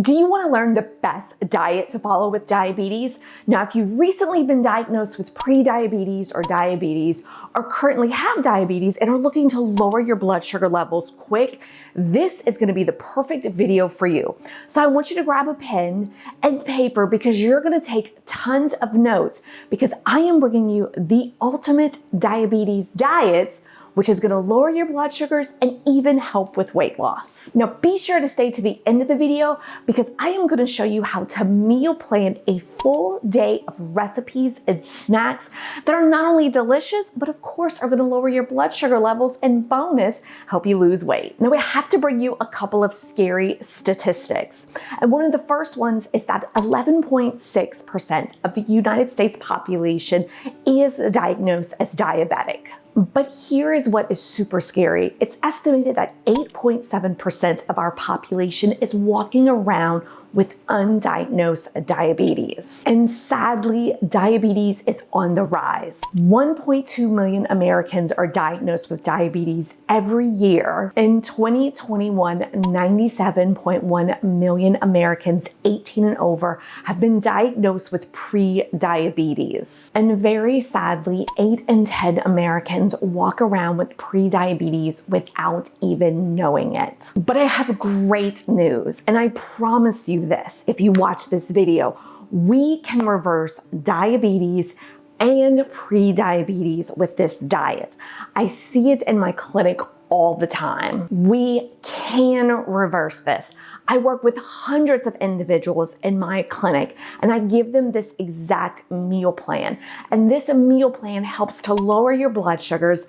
Do you want to learn the best diet to follow with diabetes? Now, if you've recently been diagnosed with prediabetes or diabetes, or currently have diabetes and are looking to lower your blood sugar levels quick, this is going to be the perfect video for you. So I want you to grab a pen and paper because you're going to take tons of notes because I am bringing you the ultimate diabetes diet, which is going to lower your blood sugars and even help with weight loss. Now, be sure to stay to the end of the video because I am going to show you how to meal plan a full day of recipes and snacks that are not only delicious, but of course are going to lower your blood sugar levels and bonus, help you lose weight. Now, I have to bring you a couple of scary statistics. And one of the first ones is that 11.6% of the United States population is diagnosed as diabetic. But here is what is super scary. It's estimated that 8.7% of our population is walking around with undiagnosed diabetes. And sadly, diabetes is on the rise. 1.2 million Americans are diagnosed with diabetes every year. In 2021, 97.1 million Americans 18 and over have been diagnosed with pre-diabetes. And very sadly, 8 in 10 Americans walk around with pre-diabetes without even knowing it. But I have great news, and I promise you this, if you watch this video, we can reverse diabetes and pre-diabetes with this diet. I see it in my clinic all the time. We can reverse this. I work with hundreds of individuals in my clinic and I give them this exact meal plan. And this meal plan helps to lower your blood sugars,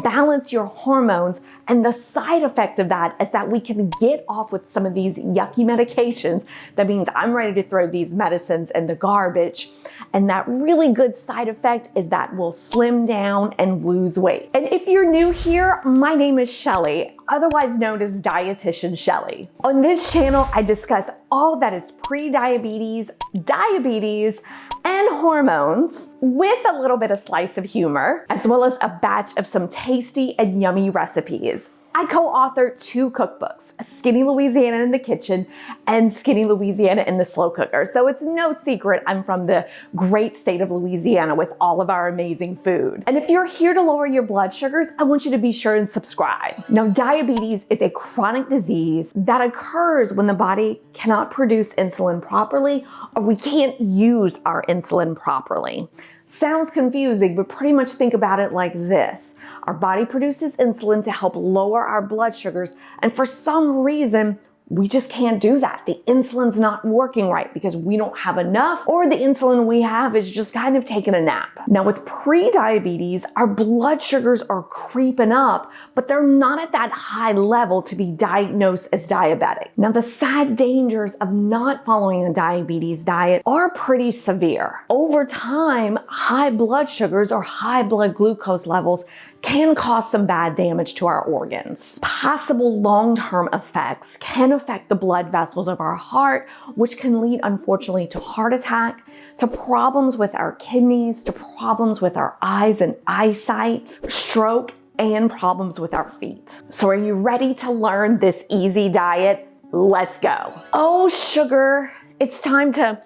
balance your hormones, and the side effect of that is that we can get off with some of these yucky medications. That means I'm ready to throw these medicines in the garbage. And that really good side effect is that we'll slim down and lose weight. And if you're new here, my name is Shelly, otherwise known as Dietitian Shelly. On this channel, I discuss all that is pre-diabetes, diabetes, and hormones with a little bit of slice of humor, as well as a batch of some tasty and yummy recipes. I co-authored 2 cookbooks, Skinny Louisiana in the Kitchen and Skinny Louisiana in the Slow Cooker. So it's no secret I'm from the great state of Louisiana with all of our amazing food. And if you're here to lower your blood sugars, I want you to be sure and subscribe. Now, diabetes is a chronic disease that occurs when the body cannot produce insulin properly or we can't use our insulin properly. Sounds confusing, but pretty much think about it like this. Our body produces insulin to help lower our blood sugars, and for some reason, we just can't do that. The insulin's not working right because we don't have enough, or the insulin we have is just kind of taking a nap. Now with pre-diabetes, our blood sugars are creeping up, but they're not at that high level to be diagnosed as diabetic. Now the sad dangers of not following a diabetes diet are pretty severe. Over time, high blood sugars or high blood glucose levels can cause some bad damage to our organs. Possible long-term effects can affect the blood vessels of our heart, which can lead, unfortunately, to heart attack, to problems with our kidneys, to problems with our eyes and eyesight, stroke, and problems with our feet. So are you ready to learn this easy diet? Let's go. Oh, sugar, it's time to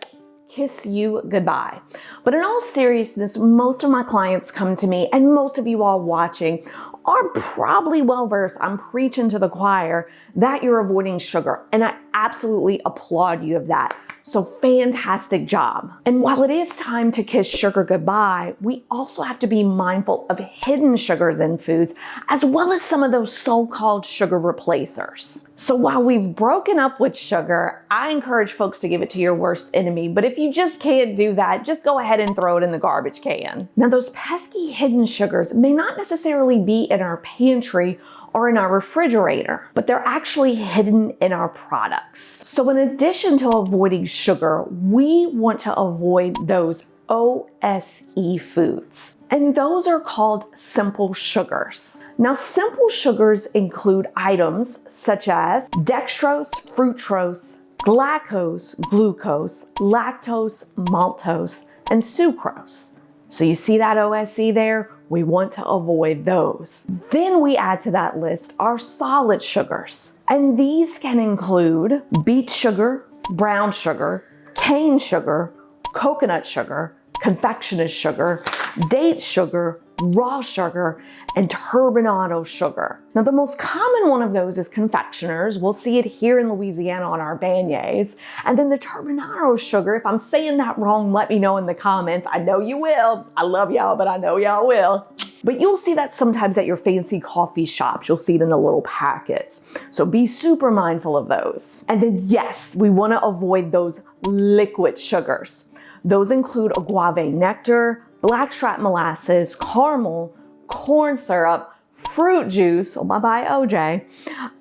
kiss you goodbye. But in all seriousness, most of my clients come to me, and most of you all watching are probably well-versed. I'm preaching to the choir that you're avoiding sugar, and I absolutely applaud you of that. So fantastic job. And while it is time to kiss sugar goodbye, we also have to be mindful of hidden sugars in foods, as well as some of those so-called sugar replacers. So while we've broken up with sugar, I encourage folks to give it to your worst enemy. But if you just can't do that, just go ahead and throw it in the garbage can. Now, those pesky hidden sugars may not necessarily be in our pantry or in our refrigerator, but they're actually hidden in our products. So in addition to avoiding sugar, we want to avoid those OSE foods. And those are called simple sugars. Now, simple sugars include items such as dextrose, fructose, galactose, glucose, lactose, maltose, and sucrose. So you see that OSE there? We want to avoid those. Then we add to that list our solid sugars. And these can include beet sugar, brown sugar, cane sugar, coconut sugar, confectionate sugar, date sugar, raw sugar, and turbinado sugar. Now, the most common one of those is confectioners. We'll see it here in Louisiana on our beignets. And then the turbinado sugar, if I'm saying that wrong, let me know in the comments. I know you will. I love y'all, but I know y'all will. But you'll see that sometimes at your fancy coffee shops. You'll see it in the little packets. So be super mindful of those. And then yes, we want to avoid those liquid sugars. Those include agave nectar, blackstrap molasses, caramel, corn syrup, fruit juice, oh my bye OJ,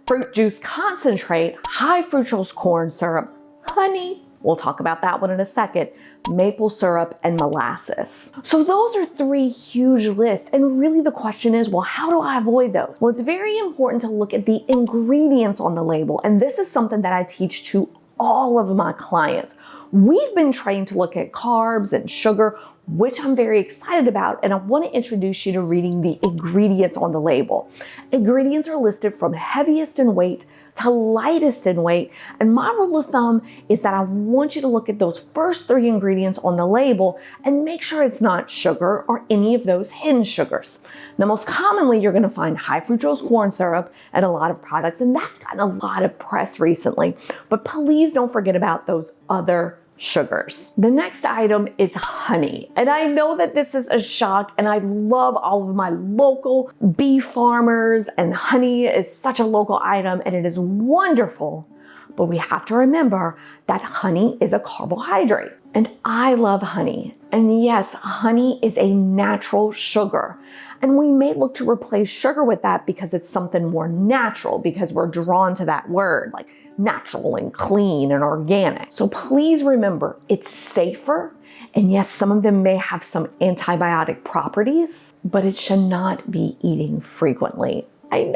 fruit juice concentrate, high fructose corn syrup, honey, we'll talk about that one in a second, maple syrup, and molasses. So those are 3 huge lists. And really the question is, well, how do I avoid those? Well, it's very important to look at the ingredients on the label. And this is something that I teach to all of my clients. We've been trained to look at carbs and sugar, which I'm very excited about, and I want to introduce you to reading the ingredients on the label. Ingredients are listed from heaviest in weight to lightest in weight, and my rule of thumb is that I want you to look at those first 3 ingredients on the label and make sure it's not sugar or any of those hidden sugars. Now, most commonly, you're going to find high fructose corn syrup in a lot of products, and that's gotten a lot of press recently, but please don't forget about those other sugars. The next item is honey. And I know that this is a shock, and I love all of my local bee farmers, and honey is such a local item and it is wonderful. But we have to remember that honey is a carbohydrate. And I love honey. And yes, honey is a natural sugar. And we may look to replace sugar with that because it's something more natural, because we're drawn to that word, like natural and clean and organic. So please remember, it's safer. And yes, some of them may have some antibiotic properties, but it should not be eating frequently. I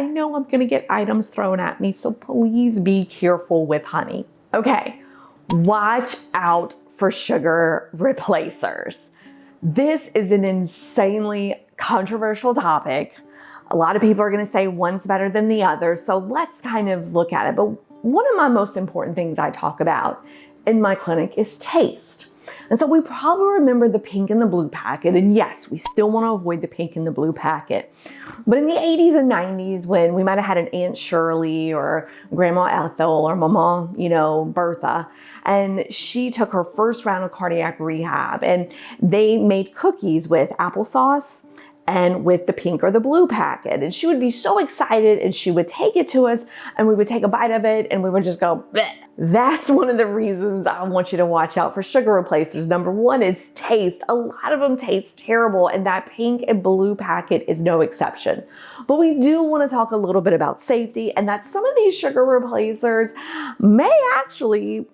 know I'm gonna get items thrown at me, so please be careful with honey. Okay, watch out for sugar replacers. This is an insanely controversial topic. A lot of people are gonna say one's better than the other, so let's kind of look at it. But one of my most important things I talk about in my clinic is taste. And so we probably remember the pink and the blue packet. And yes, we still want to avoid the pink and the blue packet. But in the 80s and 90s, when we might have had an Aunt Shirley or Grandma Ethel or Mama, Bertha, and she took her first round of cardiac rehab, and they made cookies with applesauce and with the pink or the blue packet. And she would be so excited, and she would take it to us, and we would take a bite of it, and we would just go, bleh. That's one of the reasons I want you to watch out for sugar replacers. Number one is taste. A lot of them taste terrible, and that pink and blue packet is no exception. But we do want to talk a little bit about safety, and that some of these sugar replacers may actually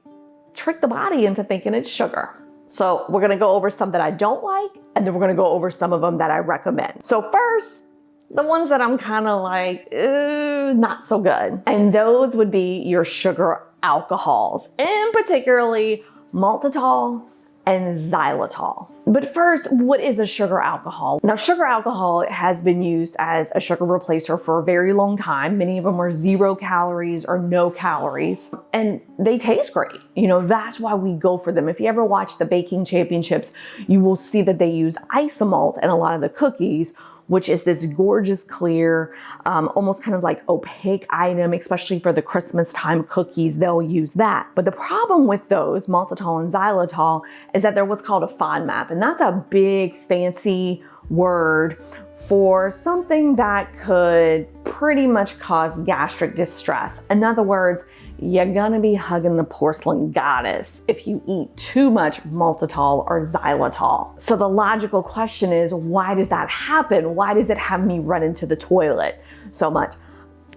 trick the body into thinking it's sugar. So we're gonna go over some that I don't like, and then we're gonna go over some of them that I recommend. So first, the ones that I'm kind of like, not so good. And those would be your sugar alcohols, and particularly maltitol and xylitol. But first, what is a sugar alcohol? Now, sugar alcohol has been used as a sugar replacer for a very long time. Many of them are 0 calories or no calories, and they taste great. That's why we go for them. If you ever watch the baking championships, you will see that they use isomalt in a lot of the cookies, which is this gorgeous, clear, almost kind of like opaque item, especially for the Christmas time cookies, they'll use that. But the problem with those, maltitol and xylitol, is that they're what's called a FODMAP, and that's a big fancy word for something that could pretty much cause gastric distress. In other words, you're gonna be hugging the porcelain goddess if you eat too much maltitol or xylitol. So the logical question is, why does that happen? Why does it have me run into the toilet so much?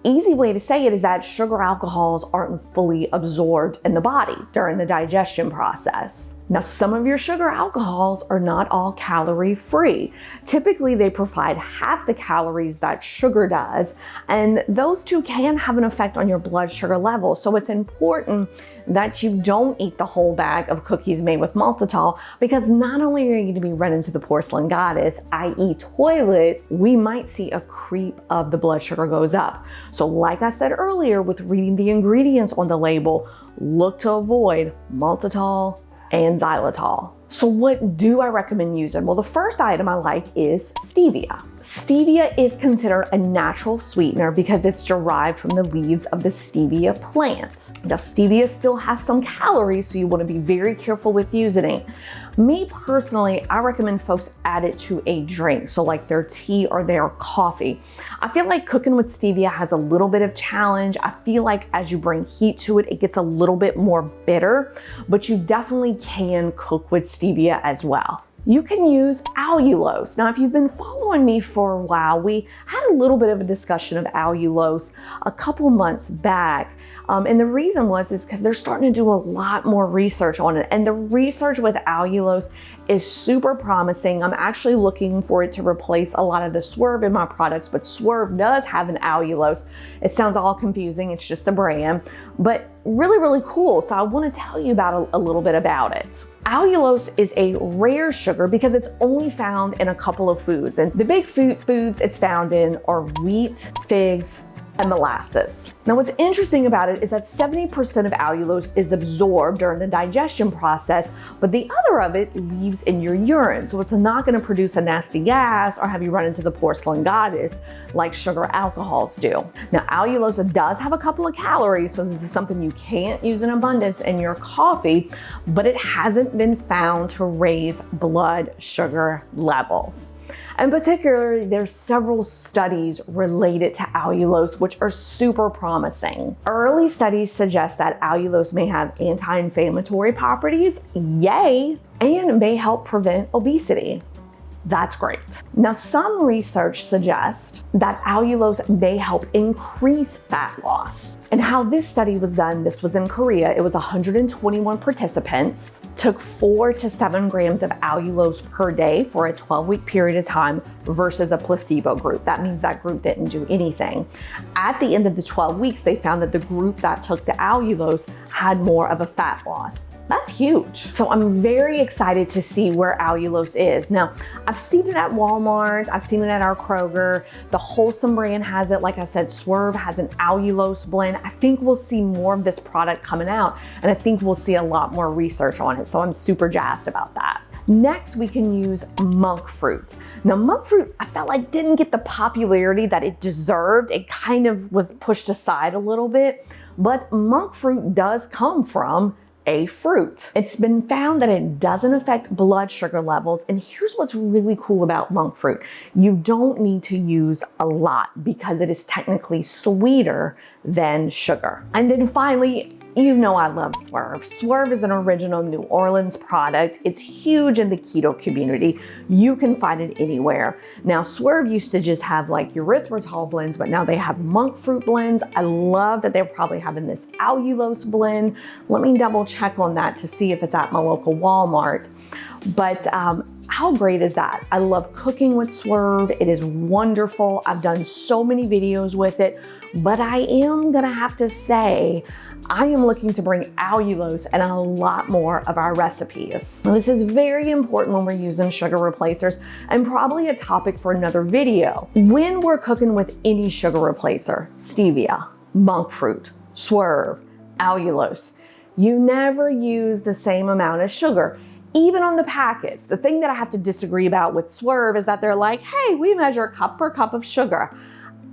Easy way to say it is that sugar alcohols aren't fully absorbed in the body during the digestion process. Now, some of your sugar alcohols are not all calorie free. Typically, they provide half the calories that sugar does, and those two can have an effect on your blood sugar level. So it's important that you don't eat the whole bag of cookies made with maltitol, because not only are you going to be running to the porcelain goddess, i.e. toilets, we might see a creep of the blood sugar goes up. So like I said earlier, with reading the ingredients on the label, look to avoid maltitol and xylitol. So what do I recommend using? Well, the first item I like is stevia. Stevia is considered a natural sweetener because it's derived from the leaves of the stevia plant. Now, stevia still has some calories, so you want to be very careful with using it. Me personally, I recommend folks add it to a drink, so like their tea or their coffee. I feel like cooking with stevia has a little bit of challenge. I feel like as you bring heat to it, it gets a little bit more bitter, but you definitely can cook with stevia as well. You can use allulose. Now, if you've been following me for a while, we had a little bit of a discussion of allulose a couple months back. And the reason is because they're starting to do a lot more research on it. And the research with allulose is super promising. I'm actually looking for it to replace a lot of the Swerve in my products, but Swerve does have an allulose. It sounds all confusing. It's just the brand, but really, really cool. So I want to tell you about a little bit about it. Allulose is a rare sugar because it's only found in a couple of foods. And the big foods it's found in are wheat, figs, and molasses. Now, what's interesting about it is that 70% of allulose is absorbed during the digestion process, but the other of it leaves in your urine. So it's not going to produce a nasty gas or have you run into the porcelain goddess like sugar alcohols do. Now, allulose does have a couple of calories, so this is something you can't use in abundance in your coffee, but it hasn't been found to raise blood sugar levels. And particularly, there's several studies related to allulose, which are super promising. Early studies suggest that allulose may have anti-inflammatory properties, yay, and may help prevent obesity. That's great. Now, some research suggests that allulose may help increase fat loss. And how this study was done, this was in Korea. It was 121 participants, took 4 to 7 grams of allulose per day for a 12-week period of time versus a placebo group. That means that group didn't do anything. At the end of the 12 weeks, they found that the group that took the allulose had more of a fat loss. That's huge. So I'm very excited to see where allulose is. Now, I've seen it at Walmart. I've seen it at our Kroger. The Wholesome brand has it. Like I said, Swerve has an allulose blend. I think we'll see more of this product coming out, and I think we'll see a lot more research on it. So I'm super jazzed about that. Next, we can use monk fruit. Now, monk fruit, I felt like didn't get the popularity that it deserved. It kind of was pushed aside a little bit, but monk fruit does come from a fruit. It's been found that it doesn't affect blood sugar levels. And here's what's really cool about monk fruit. You don't need to use a lot because it is technically sweeter than sugar. And then finally, you know I love Swerve. Swerve is an original New Orleans product. It's huge in the keto community. You can find it anywhere. Now, Swerve used to just have like erythritol blends, but now they have monk fruit blends. I love that they're probably having this allulose blend. Let me double check on that to see if it's at my local Walmart. But how great is that? I love cooking with Swerve. It is wonderful. I've done so many videos with it, but I am gonna have to say, I am looking to bring allulose in a lot more of our recipes. Now, this is very important when we're using sugar replacers and probably a topic for another video. When we're cooking with any sugar replacer, stevia, monk fruit, Swerve, allulose, you never use the same amount of sugar. Even on the packets, the thing that I have to disagree about with Swerve is that they're like, hey, we measure cup per cup of sugar.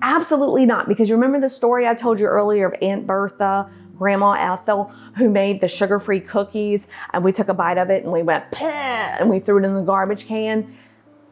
Absolutely not, because you remember the story I told you earlier of Aunt Bertha, Grandma Ethel, who made the sugar-free cookies, and we took a bite of it and we went, pah, and we threw it in the garbage can.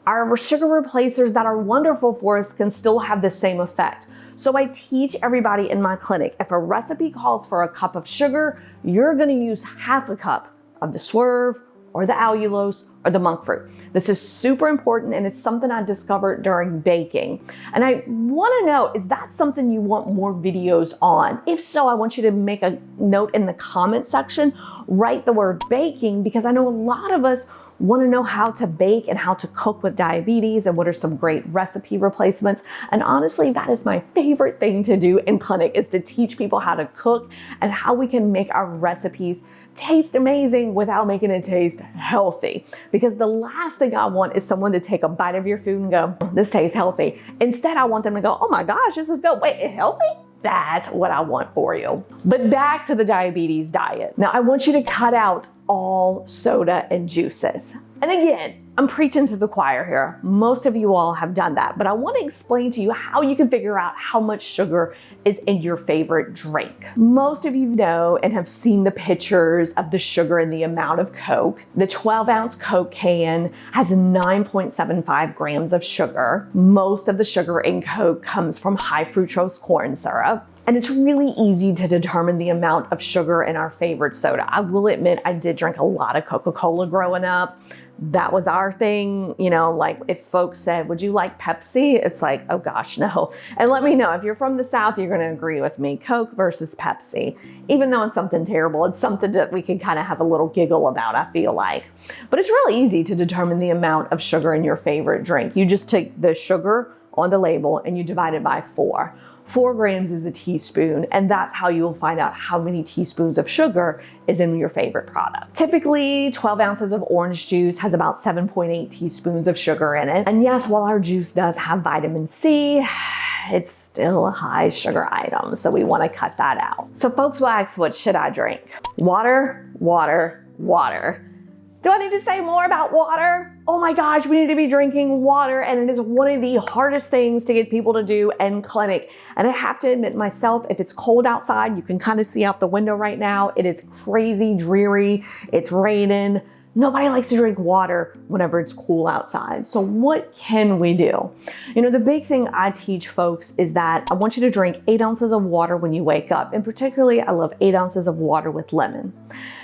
Our sugar replacers that are wonderful for us can still have the same effect. So I teach everybody in my clinic, if a recipe calls for a cup of sugar, you're gonna use half a cup of the Swerve or the allulose or the monk fruit. This is super important, and it's something I discovered during baking. And I wanna know, is that something you want more videos on? If so, I want you to make a note in the comment section, write the word baking, because I know a lot of us wanna know how to bake and how to cook with diabetes and what are some great recipe replacements. And honestly, that is my favorite thing to do in clinic, is to teach people how to cook and how we can make our recipes taste amazing without making it taste healthy. Because the last thing I want is someone to take a bite of your food and go, this tastes healthy. Instead, I want them to go, oh my gosh, this is good. Wait, it's healthy? that's what I want for you. But back to the diabetes diet. Now I want you to cut out all soda and juices. And again, I'm preaching to the choir here. Most of you all have done that, but I want to explain to you how you can figure out how much sugar is in your favorite drink. Most of you know and have seen the pictures of the sugar and the amount of Coke. The 12-ounce Coke can has 9.75 grams of sugar. Most of the sugar in Coke comes from high fructose corn syrup. And it's really easy to determine the amount of sugar in our favorite soda. I will admit I did drink a lot of Coca-Cola growing up. That was our thing. You know, like if folks said, would you like Pepsi? It's like, oh gosh, no. And let me know, if you're from the South, you're gonna agree with me. Coke versus Pepsi. Even though it's something terrible, it's something that we can kind of have a little giggle about, I feel like. But it's really easy to determine the amount of sugar in your favorite drink. You just take the sugar on the label and you divide it by 4. 4 grams is a teaspoon, and that's how you'll find out how many teaspoons of sugar is in your favorite product. Typically, 12 ounces of orange juice has about 7.8 teaspoons of sugar in it. And yes, while our juice does have vitamin C, it's still a high sugar item, so we want to cut that out. So folks will ask, what should I drink? Water, water, water. Do I need to say more about water? Oh my gosh, we need to be drinking water, and it is one of the hardest things to get people to do in clinic. And I have to admit myself, if it's cold outside, you can kind of see out the window right now, it is crazy dreary, it's raining. Nobody likes to drink water whenever it's cool outside. So what can we do? You know, the big thing I teach folks is that I want you to drink 8 ounces of water when you wake up. And particularly, I love 8 ounces of water with lemon.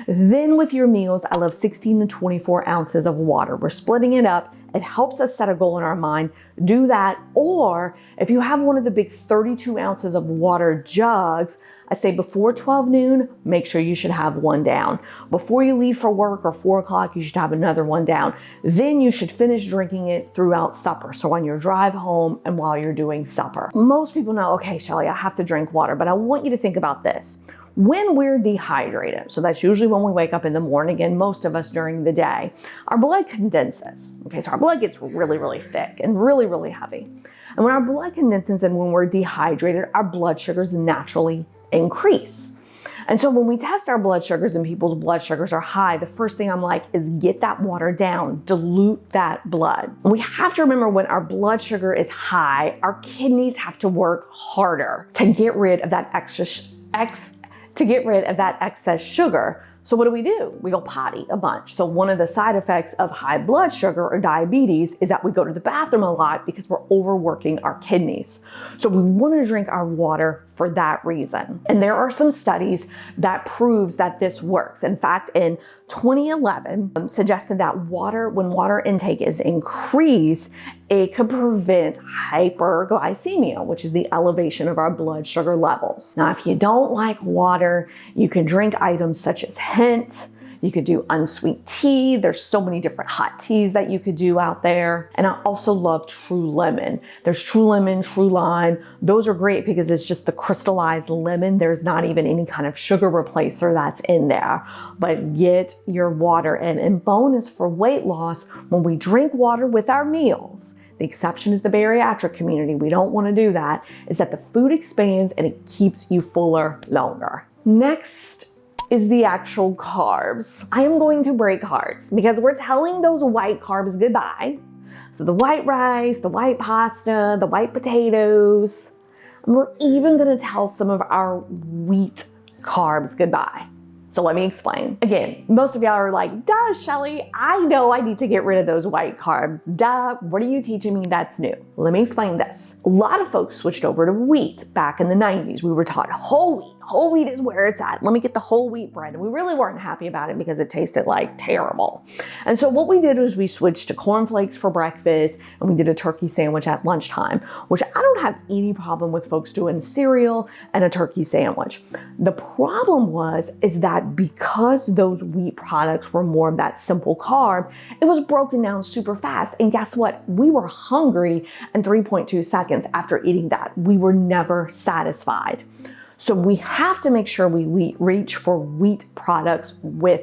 Then with your meals, I love 16 to 24 ounces of water. We're splitting it up. It helps us set a goal in our mind. Do that. Or if you have one of the big 32 ounces of water jugs, I say before 12 noon, make sure you should have one down. Before you leave for work or 4 o'clock, you should have another one down. Then you should finish drinking it throughout supper. So on your drive home and while you're doing supper. Most people know, okay, Shelly, I have to drink water, but I want you to think about this. When we're dehydrated, so that's usually when we wake up in the morning, and most of us during the day, our blood condenses. Okay, so our blood gets really, really thick and really, really heavy. And when our blood condenses and when we're dehydrated, our blood sugars naturally increase. And so when we test our blood sugars and people's blood sugars are high, the first thing I'm like is get that water down, dilute that blood. We have to remember when our blood sugar is high, our kidneys have to work harder to get rid of that excess sugar. So what do? We go potty a bunch. So one of the side effects of high blood sugar or diabetes is that we go to the bathroom a lot because we're overworking our kidneys. So we want to drink our water for that reason. And there are some studies that proves that this works. In fact, in 2011, suggested that when water intake is increased, it could prevent hyperglycemia, which is the elevation of our blood sugar levels. Now, if you don't like water, you can drink items such as hint. You could do unsweet tea. There's so many different hot teas that you could do out there. And I also love True Lemon. There's True Lemon, True Lime. Those are great because it's just the crystallized lemon. There's not even any kind of sugar replacer that's in there. But get your water in. And bonus for weight loss, when we drink water with our meals, the exception is the bariatric community. We don't want to do that. Is that the food expands and it keeps you fuller longer. Next is the actual carbs. I am going to break hearts because we're telling those white carbs goodbye. So the white rice, the white pasta, the white potatoes, and we're even going to tell some of our wheat carbs goodbye. So let me explain. Again, most of y'all are like, duh, Shelly, I know I need to get rid of those white carbs. Duh, what are you teaching me that's new? Let me explain this. A lot of folks switched over to wheat back in the 90s. We were taught whole wheat. Whole wheat is where it's at. Let me get the whole wheat bread. And we really weren't happy about it because it tasted like terrible. And so what we did was we switched to cornflakes for breakfast and we did a turkey sandwich at lunchtime, which I don't have any problem with folks doing cereal and a turkey sandwich. The problem is that because those wheat products were more of that simple carb, it was broken down super fast. And guess what? We were hungry in 3.2 seconds after eating that. We were never satisfied. So we have to make sure we reach for wheat products with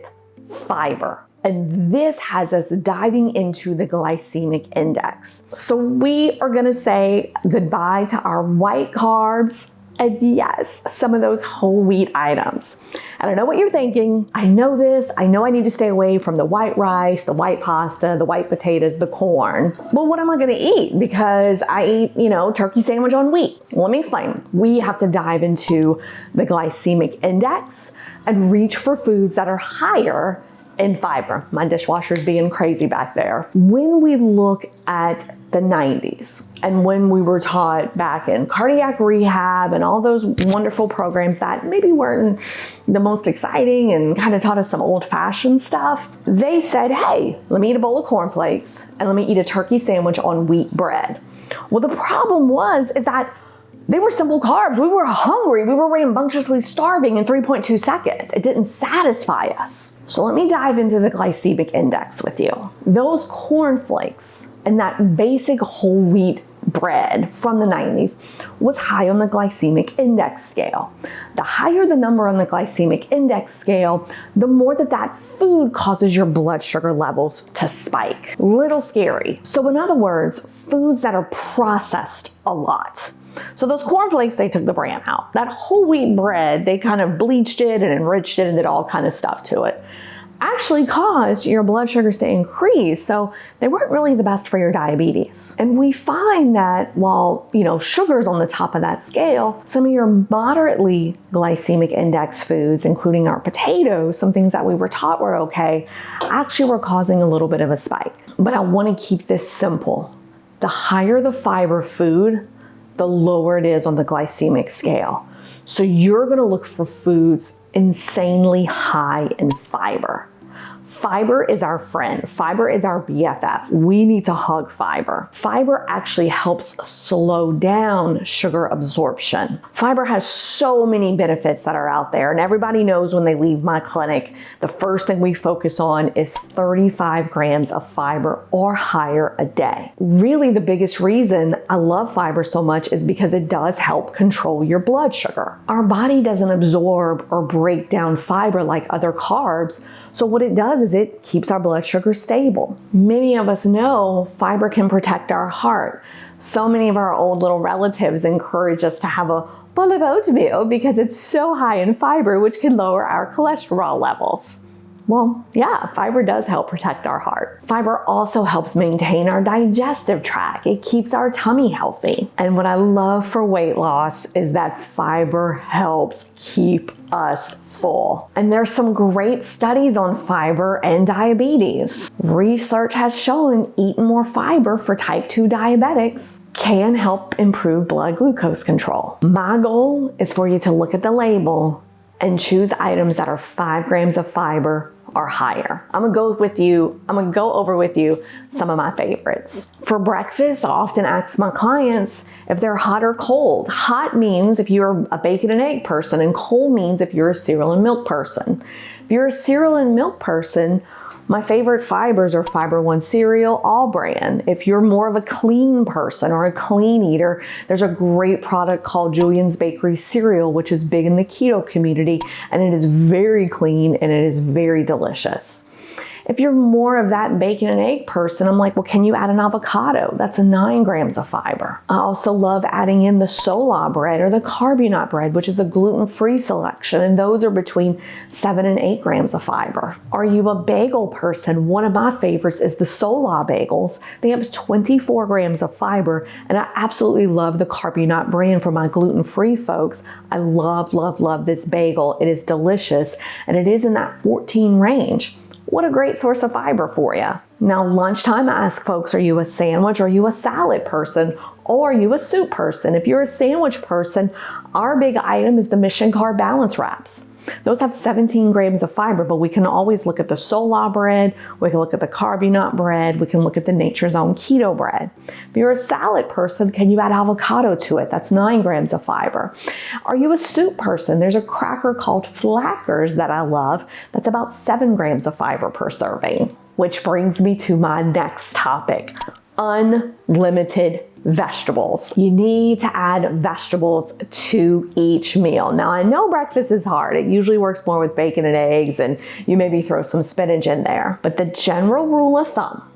fiber. And this has us diving into the glycemic index. So we are gonna say goodbye to our white carbs And yes, some of those whole wheat items. And I know what you're thinking. I know this. I know I need to stay away from the white rice, the white pasta, the white potatoes, the corn. Well, what am I going to eat? Because I eat, turkey sandwich on wheat. Let me explain. We have to dive into the glycemic index and reach for foods that are higher in fiber. My dishwasher's being crazy back there. When we look at the 90s and when we were taught back in cardiac rehab and all those wonderful programs that maybe weren't the most exciting and kind of taught us some old-fashioned stuff, they said, hey, let me eat a bowl of cornflakes and let me eat a turkey sandwich on wheat bread. Well, the problem is that they were simple carbs. We were hungry. We were rambunctiously starving in 3.2 seconds. It didn't satisfy us. So let me dive into the glycemic index with you. Those cornflakes and that basic whole wheat bread from the 90s was high on the glycemic index scale. The higher the number on the glycemic index scale, the more that food causes your blood sugar levels to spike. Little scary. So in other words, foods that are processed a lot. So those cornflakes, they took the bran out. That whole wheat bread, they kind of bleached it and enriched it and did all kind of stuff to it. Actually caused your blood sugars to increase, so they weren't really the best for your diabetes. And we find that while, sugar's on the top of that scale, some of your moderately glycemic index foods, including our potatoes, some things that we were taught were okay, actually were causing a little bit of a spike. But I want to keep this simple. The higher the fiber food, the lower it is on the glycemic scale. So you're going to look for foods insanely high in fiber. Fiber is our friend. Fiber is our BFF. We need to hug fiber. Fiber actually helps slow down sugar absorption. Fiber has so many benefits that are out there, and everybody knows when they leave my clinic, the first thing we focus on is 35 grams of fiber or higher a day. Really, the biggest reason I love fiber so much is because it does help control your blood sugar. Our body doesn't absorb or break down fiber like other carbs, so what it does is it keeps our blood sugar stable. Many of us know fiber can protect our heart. So many of our old little relatives encourage us to have a bowl of oatmeal because it's so high in fiber, which can lower our cholesterol levels. Well, yeah, fiber does help protect our heart. Fiber also helps maintain our digestive tract. It keeps our tummy healthy. And what I love for weight loss is that fiber helps keep us full. And there's some great studies on fiber and diabetes. Research has shown eating more fiber for type 2 diabetics can help improve blood glucose control. My goal is for you to look at the label and choose items that are 5 grams of fiber or higher. I'm gonna go over with you some of my favorites. For breakfast, I often ask my clients if they're hot or cold. Hot means if you're a bacon and egg person, and cold means if you're a cereal and milk person. If you're a cereal and milk person, my favorite fibers are Fiber One cereal, all brand. If you're more of a clean person or a clean eater, there's a great product called Julian's Bakery cereal, which is big in the keto community, and it is very clean and it is very delicious. If you're more of that bacon and egg person, I'm like, well, can you add an avocado? That's 9 grams of fiber. I also love adding in the Sola bread or the carbonate bread, which is a gluten-free selection, and those are between 7 and 8 grams of fiber. Are you a bagel person? One of my favorites is the Sola bagels. They have 24 grams of fiber, and I absolutely love the carbonate brand for my gluten-free folks. I love, love, love this bagel. It is delicious, and it is in that 14 range. What a great source of fiber for you. Now, lunchtime, I ask folks, are you a sandwich? Are you a salad person? Or are you a soup person? If you're a sandwich person, our big item is the Mission Carb Balance Wraps. Those have 17 grams of fiber, but we can always look at the Sola bread, we can look at the carbonate bread, we can look at the Nature's Own keto bread. If you're a salad person, can you add avocado to it? That's 9 grams of fiber. Are you a soup person? There's a cracker called Flackers that I love. That's about 7 grams of fiber per serving. Which brings me to my next topic, unlimited vegetables. You need to add vegetables to each meal. Now, I know breakfast is hard. It usually works more with bacon and eggs, and you maybe throw some spinach in there. But the general rule of thumb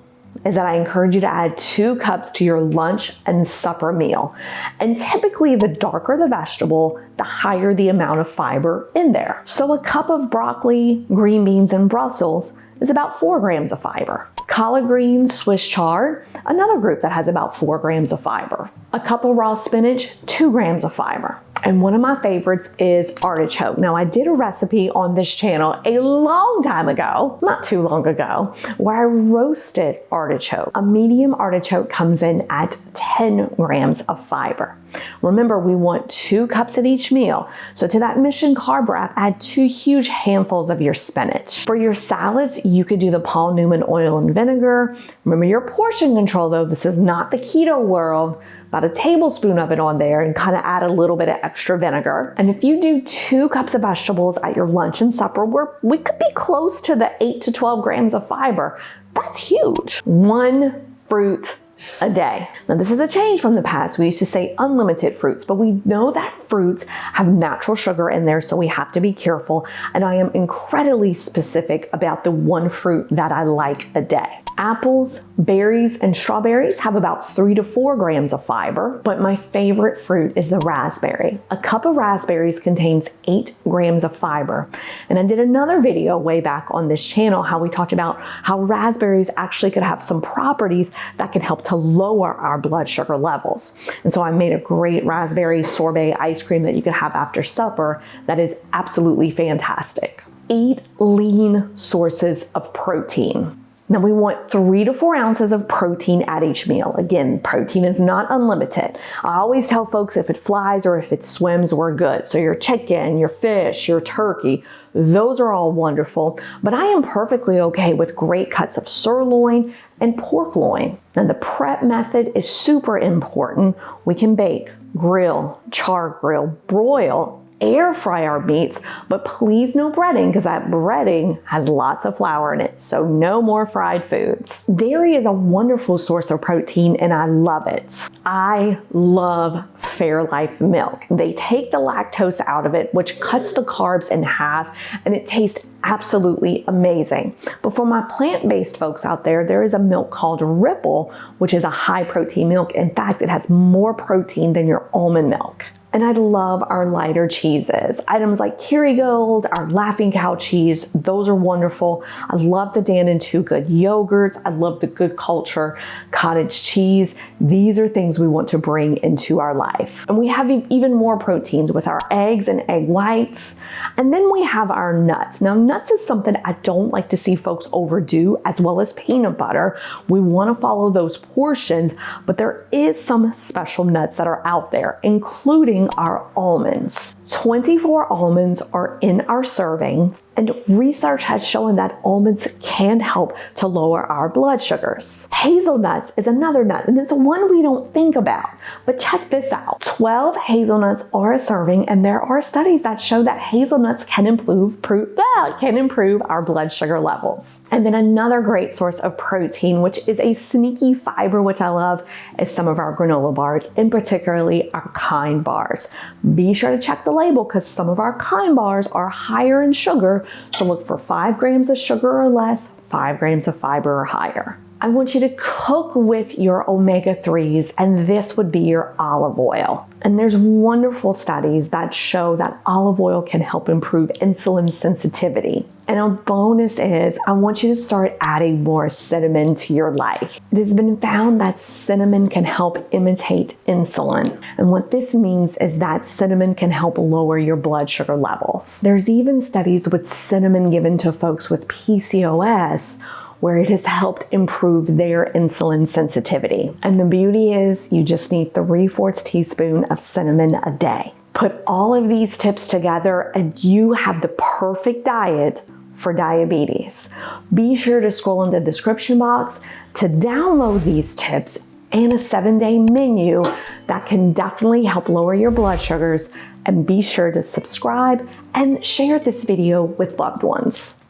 is that I encourage you to add 2 cups to your lunch and supper meal. And typically the darker the vegetable, the higher the amount of fiber in there. So a cup of broccoli, green beans, and Brussels is about 4 grams of fiber. Collard greens, Swiss chard, another group that has about 4 grams of fiber. A cup of raw spinach, 2 grams of fiber. And one of my favorites is artichoke. Now, I did a recipe on this channel a long time ago, not too long ago, where I roasted artichoke. A medium artichoke comes in at 10 grams of fiber. Remember, we want 2 cups at each meal. So to that Mission Carb wrap, add 2 huge handfuls of your spinach. For your salads, you could do the Paul Newman oil and vinegar. Remember your portion control though. This is not the keto world. About a tablespoon of it on there and kind of add a little bit of extra vinegar. And if you do 2 cups of vegetables at your lunch and supper, we could be close to the 8 to 12 grams of fiber. That's huge. 1 fruit a day. Now this is a change from the past. We used to say unlimited fruits, but we know that fruits have natural sugar in there, so we have to be careful. And I am incredibly specific about the 1 fruit that I like a day. Apples, berries, and strawberries have about 3 to 4 grams of fiber, but my favorite fruit is the raspberry. A cup of raspberries contains 8 grams of fiber. And I did another video way back on this channel how we talked about how raspberries actually could have some properties that can help to lower our blood sugar levels. And so I made a great raspberry sorbet ice cream that you could have after supper that is absolutely fantastic. Eat lean sources of protein. Now we want 3 to 4 ounces of protein at each meal. Again, protein is not unlimited. I always tell folks if it flies or if it swims, we're good. So your chicken, your fish, your turkey, those are all wonderful, but I am perfectly okay with great cuts of sirloin and pork loin. Now the prep method is super important. We can bake, grill, char grill, broil, air fry our meats, but please no breading because that breading has lots of flour in it, so no more fried foods. Dairy is a wonderful source of protein and I love it. I love Fairlife milk. They take the lactose out of it, which cuts the carbs in half, and it tastes absolutely amazing. But for my plant-based folks out there, there is a milk called Ripple, which is a high protein milk. In fact, it has more protein than your almond milk. And I love our lighter cheeses. Items like Kerrygold, our Laughing Cow cheese, those are wonderful. I love the Dan and Two Good yogurts. I love the Good Culture cottage cheese. These are things we want to bring into our life. And we have even more proteins with our eggs and egg whites. And then we have our nuts. Now, nuts is something I don't like to see folks overdo, as well as peanut butter. We want to follow those portions, but there is some special nuts that are out there, including our almonds. 24 almonds are in our serving, and research has shown that almonds can help to lower our blood sugars. Hazelnuts is another nut, and it's one we don't think about, but check this out. 12 hazelnuts are a serving, and there are studies that show that hazelnuts can improve our blood sugar levels. And then another great source of protein, which is a sneaky fiber, which I love, is some of our granola bars, and particularly our Kind bars. Be sure to check the label because some of our Kind bars are higher in sugar, so look for 5 grams of sugar or less, 5 grams of fiber or higher. I want you to cook with your omega-3s, and this would be your olive oil. And there's wonderful studies that show that olive oil can help improve insulin sensitivity. And a bonus is I want you to start adding more cinnamon to your life. It has been found that cinnamon can help imitate insulin. And what this means is that cinnamon can help lower your blood sugar levels. There's even studies with cinnamon given to folks with PCOS where it has helped improve their insulin sensitivity. And the beauty is you just need 3/4 teaspoon of cinnamon a day. Put all of these tips together and you have the perfect diet for diabetes. Be sure to scroll in the description box to download these tips and a 7-day menu that can definitely help lower your blood sugars. And be sure to subscribe and share this video with loved ones.